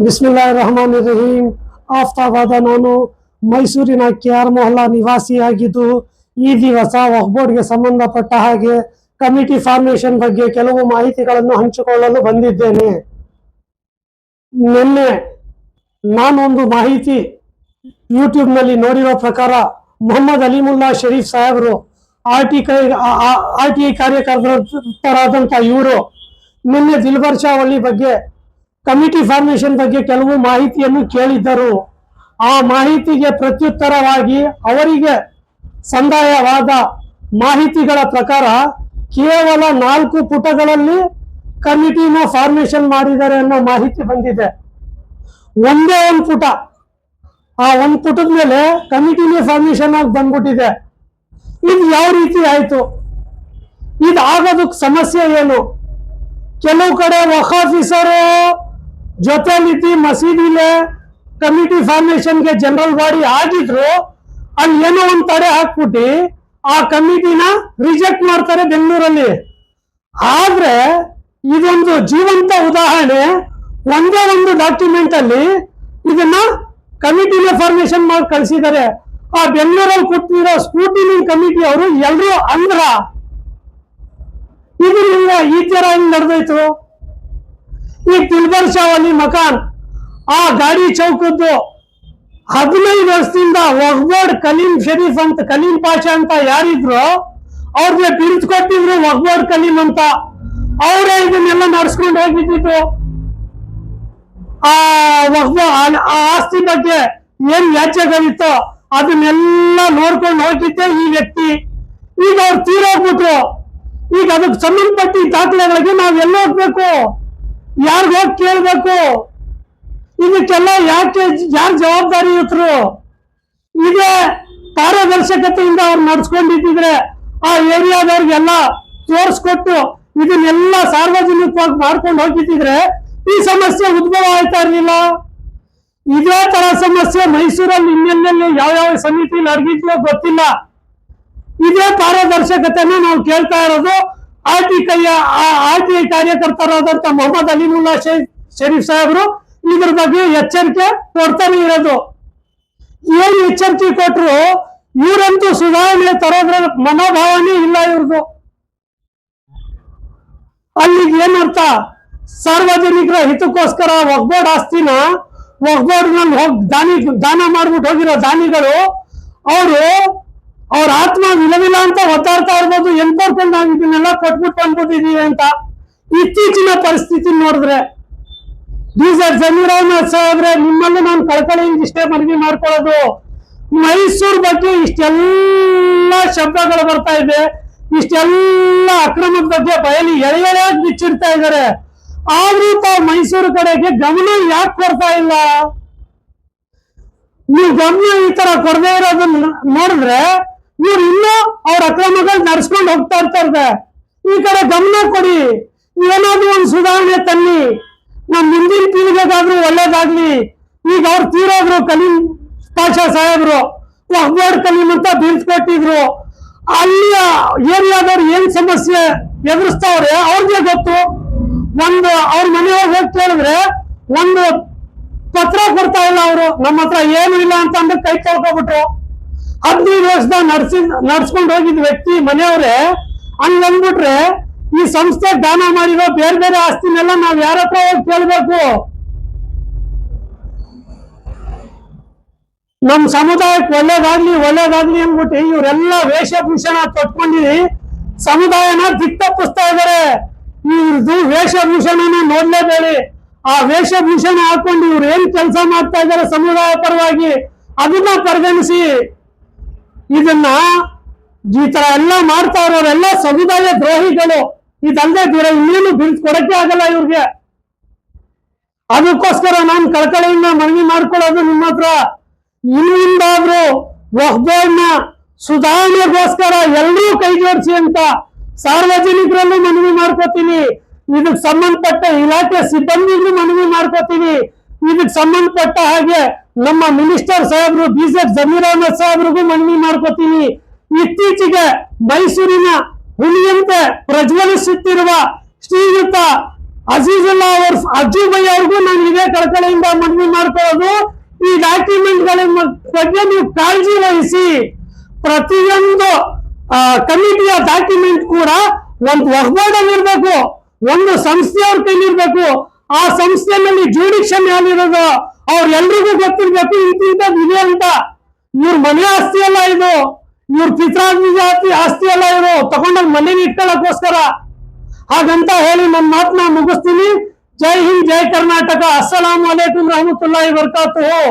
ಬಿಸ್ಮಿಲ್ಲಾಹಿರ್ ರಹಮಾನಿರ್ ರಹೀಂ. ಆಫ್ತಾಬಾದ ನಾನು ಮೈಸೂರಿನ KR ಮೊಹಲ್ಲಾ ನಿವಾಸಿಯಾಗಿದ್ದು ಈ ದಿವಸ ವಕ್ಫ್ ಬೋರ್ಡ್ಗೆ ಸಂಬಂಧಪಟ್ಟ ಹಾಗೆ ಕಮಿಟಿ ಫಾರ್ಮೇಷನ್ ಬಗ್ಗೆ ಕೆಲವು ಮಾಹಿತಿಗಳನ್ನು ಹಂಚಿಕೊಳ್ಳಲು ಬಂದಿದ್ದೇನೆ. ನಿನ್ನೆ ನಾನೊಂದು ಮಾಹಿತಿ ಯೂಟ್ಯೂಬ್ನಲ್ಲಿ ನೋಡಿರೋ ಪ್ರಕಾರ ಮೊಹಮ್ಮದ್ ಅಲಿಮುಲ್ಲಾ ಶರೀಫ್ ಸಾಹೇಬರು RTI ಕಾರ್ಯಕರ್ತರಾದಂಥ ಇವರು ನಿನ್ನೆ ದಿಲ್ಬರ್ ಚಾವಳ್ಳಿ ಬಗ್ಗೆ ಕಮಿಟಿ ಫಾರ್ಮೇಷನ್ ಬಗ್ಗೆ ಕೆಲವು ಮಾಹಿತಿಯನ್ನು ಕೇಳಿದ್ದರು. ಆ ಮಾಹಿತಿಗೆ ಪ್ರತ್ಯುತ್ತರವಾಗಿ ಅವರಿಗೆ ಸಂದಾಯವಾದ ಮಾಹಿತಿಗಳ ಪ್ರಕಾರ ಕೇವಲ 4 ಪುಟಗಳಲ್ಲಿ ಕಮಿಟಿನ ಫಾರ್ಮೇಷನ್ ಮಾಡಿದ್ದಾರೆ ಅನ್ನೋ ಮಾಹಿತಿ ಬಂದಿದೆ. ಒಂದೇ ಒಂದು ಪುಟ, ಆ ಒಂದು ಪುಟದ ಮೇಲೆ ಕಮಿಟಿನೇ ಫಾರ್ಮೇಷನ್ ಆಗಿ ಬಂದ್ಬಿಟ್ಟಿದೆ. ಇದು ಯಾವ ರೀತಿ ಆಯ್ತು? ಇದು ಆಗೋದಕ್ಕೆ ಸಮಸ್ಯೆ ಏನು? ಕೆಲವು ಕಡೆ ವಕ್ಫ್ ಆಫೀಸರು ಜೊತೆಲಿದ್ದು ಮಸೀದಿಲೆ ಕಮಿಟಿ ಫಾರ್ಮೇಷನ್ಗೆ ಜನರಲ್ ಬಾಡಿ ಆಗಿದ್ರು, ಅಲ್ಲಿ ಏನೋ ಒಂದು ತಡೆ ಹಾಕ್ಬಿಟ್ಟು ಆ ಕಮಿಟಿನ ರಿಜೆಕ್ಟ್ ಮಾಡ್ತಾರೆ ಬೆಂಗಳೂರಲ್ಲಿ. ಆದ್ರೆ ಇದೊಂದು ಜೀವಂತ ಉದಾಹರಣೆ. ಒಂದೇ ಒಂದು ಡಾಕ್ಯುಮೆಂಟ್ ಅಲ್ಲಿ ಇದನ್ನ ಕಮಿಟಿನ ಫಾರ್ಮೇಷನ್ ಮಾಡಿ ಕಳಿಸಿದ್ದಾರೆ. ಆ ಬೆಂಗಳೂರಲ್ಲಿ ಕೂತಿರೋ ಸ್ಕ್ರೂಟಿನಿ ಕಮಿಟಿ ಅವರು ಎಲ್ಲರೂ ಅಂದ್ರ ಇದರಿಂದ ಈ ತರ ಹೆಂಗ್ ನಡೆದೋಯ್ತು? ಈ ದಿಲ್ಬರ್ ಚಾವಳ್ಳಿ ಮಕಾನ್ ಆ ಗಾಡಿ ಚೌಕದ್ದು 15 ವರ್ಷದಿಂದ ವಕ್ಫ್ ಬೋರ್ಡ್ ಕಲೀಂ ಶರೀಫ್ ಅಂತ ಕಲೀಂ ಪಾಷಾ ಅಂತ ಯಾರಿದ್ರು ಅವ್ರಿಗೆ ಬಿರುದು ಕೊಟ್ಟಿದ್ರು ವಕ್ಫ್ ಬೋರ್ಡ್ ಕಲೀಂ ಅಂತ. ಅವರೇ ಇದನ್ನೆಲ್ಲ ನಡ್ಸ್ಕೊಂಡು ಹೋಗಿದ್ದು. ಆ ವಕ್ಫ್ ಆಸ್ತಿ ಬಗ್ಗೆ ಏನ್ ವ್ಯಾಜ್ಯಗಳಿತ್ತೋ ಅದನ್ನೆಲ್ಲ ನೋಡ್ಕೊಂಡು ಹೋಗಿದ್ದೆ ಈ ವ್ಯಕ್ತಿ. ಈಗ ಅವ್ರು ತೀರೋಗ್ಬಿಟ್ರು. ಈಗ ಅದಕ್ಕೆ ಸಂಬಂಧಪಟ್ಟ ದಾಖಲೆಗಳಿಗೆ ನಾವ್ ಎಲ್ಲ ಹೋಗ್ಬೇಕು? ಯಾರಿಗ ಹೋಗಿ ಕೇಳ್ಬೇಕು? ಇದಕ್ಕೆಲ್ಲ ಯಾರು ಜವಾಬ್ದಾರಿಯುತರು? ಇದೇ ಪಾರದರ್ಶಕತೆಯಿಂದ ಅವ್ರು ನಡ್ಸ್ಕೊಂಡಿದ್ರೆ ಆ ಏರಿಯಾದವ್ರಿಗೆಲ್ಲ ತೋರಿಸ್ಕೊಟ್ಟು ಇದನ್ನೆಲ್ಲ ಸಾರ್ವಜನಿಕವಾಗಿ ಮಾಡ್ಕೊಂಡು ಹೋಗಿದ್ರೆ ಈ ಸಮಸ್ಯೆ ಉದ್ಭವ ಆಯ್ತಾ ಇರ್ಲಿಲ್ಲ. ಇದೇ ತರ ಸಮಸ್ಯೆ ಮೈಸೂರಲ್ಲಿ ಇನ್ನೆಲ್ಲೆಲ್ಲಿ ಯಾವ್ಯಾವ ಸಮಿತಿ ನಡೆದಿದ್ಯೋ ಗೊತ್ತಿಲ್ಲ. ಇದೇ ಪಾರದರ್ಶಕತೆನ ನಾವು ಕೇಳ್ತಾ ಇರೋದು. RTI ಕಾರ್ಯಕರ್ತರಾದಂತ ಮೊಹಮ್ಮದ್ ಅಲಿಮುಲ್ಲಾ ಶರೀಫ್ ಸಾಹೇಬರು ಇದ್ರ ಬಗ್ಗೆ ಎಚ್ಚರಿಕೆ ಕೊಡ್ತಾನೆ ಇರೋದು. ಏನು ಎಚ್ಚರಿಕೆ ಕೊಟ್ಟರು ಇವರಂತೂ ಸುಧಾರಣೆ ತರೋದ್ರ ಮನೋಭಾವನೆ ಇಲ್ಲ ಇವ್ರದ್ದು. ಅಲ್ಲಿಗೆ ಏನರ್ಥ? ಸಾರ್ವಜನಿಕರ ಹಿತಕ್ಕೋಸ್ಕರ ವಕ್ಫ್ ಬೋರ್ಡ್ ಆಸ್ತಿನ ವಕ್ಫ್ ಬೋರ್ಡ್ ನಲ್ಲಿ ಹೋಗಿ ದಾನ ಮಾಡ್ಬಿಟ್ಟು ಹೋಗಿರೋ ದಾನಿಗಳು ಅವ್ರ ಆತ್ಮ ವಿಲವಿಲ ಅಂತ ಒತ್ತಾಡ್ತಾ ಇರ್ಬೋದು. ಎನ್ಕೋರ್ಕೊಂಡು ನಾವು ಇದನ್ನೆಲ್ಲ ಕೊಟ್ಬಿಟ್ಟು ಬಂದ್ಬಿಟ್ಟಿದೀವಿ ಅಂತ. ಇತ್ತೀಚಿನ ಪರಿಸ್ಥಿತಿ ನೋಡಿದ್ರೆ ಬೀಸರ್ ಜಮೀರ್ ಅಹ್ಮದ್ ಸಾಹೇಬ್ರೆ, ನಿಮ್ಮಲ್ಲೂ ನಾನು ಕಳಕಳಿಯಿಂದ ಇಷ್ಟೇ ಮನವಿ ಮಾಡ್ಕೊಳ್ಳೋದು. ಮೈಸೂರು ಬಗ್ಗೆ ಇಷ್ಟೆಲ್ಲ ಶಬ್ದಗಳು ಬರ್ತಾ ಇದೆ, ಇಷ್ಟೆಲ್ಲ ಅಕ್ರಮದ ಬಗ್ಗೆ ಬಯಲಿ ಎಳೆಯಾಗಿ ಬಿಚ್ಚಿಡ್ತಾ ಇದ್ದಾರೆ. ಆದ್ರೂ ತಾವು ಮೈಸೂರು ಕಡೆಗೆ ಗಮನ ಯಾಕೆ ಕೊಡ್ತಾ ಇಲ್ಲ? ನೀವು ಗಮನ ಈ ತರ ಕೊಡದೇ ಇರೋದನ್ನ ನೋಡಿದ್ರೆ ಇವ್ರು ಇನ್ನೂ ಅವ್ರ ಅಕ್ರಮಗಳು ನಡ್ಸ್ಕೊಂಡು ಹೋಗ್ತಾ ಇರ್ತಾರೆ. ಈ ಕಡೆ ಗಮನ ಕೊಡಿ, ಏನಾದ್ರೂ ಒಂದು ಸುಧಾರಣೆ ತನ್ನಿ. ನಮ್ಮ ಮುಂದಿನ ಪೀಳಿಗೆಗಾದ್ರೂ ಒಳ್ಳೇದಾಗ್ಲಿ. ಈಗ ಅವ್ರು ತೀರೋದ್ರು ಕಲೀಂ ಪಾಷಾ ಸಾಹೇಬ್ರು ವಕ್ಫ್ ಬೋರ್ಡ್ ಕಲೀಂ ಅಂತ ಬೀಳ್ಸ್ಕೊಟ್ಟಿದ್ರು. ಅಲ್ಲಿಯ ಏರಿಯಾದವ್ರು ಏನ್ ಸಮಸ್ಯೆ ಎದುರಿಸ್ತಾವ್ರೆ ಅವ್ರಿಗೆ ಗೊತ್ತು. ಅವ್ರ ಮನೆಯೊಳಗೆ ಹೋಗಿ ಕೇಳಿದ್ರೆ ಒಂದು ಪತ್ರ ಕೊಡ್ತಾ ಇಲ್ಲ ಅವರು. ನಮ್ಮ ಹತ್ರ ಏನು ಇಲ್ಲ ಅಂತ ಅಂದ್ರೆ ಕೈ ತೊಳ್ಕೊಬಿಟ್ರು. 15 ವರ್ಷದ ನಡ್ಸ್ಕೊಂಡು ಹೋಗಿದ್ ವ್ಯಕ್ತಿ ಮನೆಯವ್ರೆ ಹಂಗಂದ್ಬಿಟ್ರೆ ಈ ಸಂಸ್ಥೆ ದಾನ ಮಾಡಿರೋ ಬೇರೆ ಬೇರೆ ಆಸ್ತಿನೆಲ್ಲ ನಾವ್ ಯಾರ ಹತ್ರ ಹೋಗಿ ಕೇಳ್ಬೇಕು? ನಮ್ ಸಮುದಾಯಕ್ಕೆ ಒಳ್ಳೇದಾಗ್ಲಿ ಅಂದ್ಬಿಟ್ಟು ಇವರೆಲ್ಲ ವೇಷಭೂಷಣ ತೊಟ್ಕೊಂಡಿರಿ ಸಮುದಾಯನ ದಿಕ್ತಪ್ಪಿಸ್ತಾ ಇದಾರೆ. ಇವ್ರದ್ದು ವೇಷಭೂಷಣನ ನೋಡ್ಲೇಬೇಡಿ. ಆ ವೇಷಭೂಷಣ ಹಾಕೊಂಡು ಇವ್ರು ಏನ್ ಕೆಲಸ ಮಾಡ್ತಾ ಇದಾರೆ ಸಮುದಾಯ ಪರವಾಗಿ ಅದನ್ನ ಪರಿಗಣಿಸಿ. ಇದನ್ನ ಈ ತರ ಎಲ್ಲ ಮಾಡ್ತಾ ಇರೋರೆಲ್ಲ ಸಮುದಾಯ ದ್ರೋಹಿಗಳು. ಇದಲ್ಲದೆ ದೂರ ಇನ್ನೇನು ಬಿಲ್ಸ್ ಕೊಡಕ್ಕೆ ಆಗಲ್ಲ ಇವ್ರಿಗೆ. ಅದಕ್ಕೋಸ್ಕರ ನಾನು ಕಳಕಳಿಯಿಂದ ಮನವಿ ಮಾಡ್ಕೊಳ್ಳೋದು ನಿಮ್ಮ ಹತ್ರ, ಇನ್ನಿಂದಾದ್ರೂ ವಕ್ಫ್ ಬೋರ್ಡ್ನ ಸುಧಾರಣೆಗೋಸ್ಕರ ಎಲ್ಲರೂ ಕೈ ಜೋಡಿಸಿ ಅಂತ ಸಾರ್ವಜನಿಕರಲ್ಲೂ ಮನವಿ ಮಾಡ್ಕೋತೀನಿ. ಇದಕ್ಕೆ ಸಂಬಂಧಪಟ್ಟ ಇಲಾಖೆ ಸಿಬ್ಬಂದಿಗೂ ಮನವಿ ಮಾಡ್ಕೋತೀನಿ. ಇದಕ್ಕೆ ಸಂಬಂಧಪಟ್ಟ ಹಾಗೆ ನಮ್ಮ ಮಿನಿಸ್ಟರ್ ಸಾಹೇಬ್ರು ಬೀಸರ್ ಜಮೀರ್ ಅಹ್ಮದ್ ಸಾಹೇಬ್ರಿಗೂ ಮನವಿ ಮಾಡ್ಕೋತೀನಿ. ಇತ್ತೀಚೆಗೆ ಮೈಸೂರಿನ ಹುಲಿಯಂತೆ ಪ್ರಜ್ವಲಿಸುತ್ತಿರುವ ಶ್ರೀಯುತ ಅಜೀಜುಲ್ಲಾ ಅವ್ರ ಅಜ್ಜು ಬೈ ಅವ್ರಿಗೂ ನಾನು ಇದೇ ಕಳಕಳಿಯಿಂದ ಮನವಿ ಮಾಡ್ಕೊಳ್ಳೋದು, ಈ ಡಾಕ್ಯುಮೆಂಟ್ ಗಳ ಬಗ್ಗೆ ನೀವು ಕಾಳಜಿ ವಹಿಸಿ. ಪ್ರತಿಯೊಂದು ಕಮಿಟಿಯ ಡಾಕ್ಯುಮೆಂಟ್ ಕೂಡ ಒಂದು ವಕ್ಬೋರ್ಡ್ ಅಲ್ಲಿ ಇರ್ಬೇಕು, ಒಂದು ಸಂಸ್ಥೆಯವ್ರ ಕೈಲಿ ಇರ್ಬೇಕು. ಆ ಸಂಸ್ಥೆಯಲ್ಲಿ ಜುಡಿಷನ್ ಯಾರಿರೋದು ಅವ್ರೆಲ್ರಿಗೂ ಗೊತ್ತಿರ್ಬೇಕು ಇಂತಿಂತದ್ದು ಇದೆ ಅಂತ. ಇವ್ರ ಮನೆ ಆಸ್ತಿ ಅಲ್ಲ ಇದು, ಇವ್ರ ಪಿತ್ರಾರ್ಜಿತ ಆಸ್ತಿ ಅಲ್ಲ ಇದು, ತಗೊಂಡೋಗಿ ಮನೇಲಿ ಇಟ್ಕೊಳ್ಳೋಕೋಸ್ಕರ. ಹಾಗಂತ ಹೇಳಿ ನನ್ನ ಮಾತನ್ನ ಮುಗಿಸ್ತೀನಿ. ಜೈ ಹಿಂದ್, ಜೈ ಕರ್ನಾಟಕ. ಅಸ್ಸಲಾಮು ಅಲೈಕುಂ ರಹಮತುಲ್ಲಾಹಿ ಬರ್ಕಾತುಹು.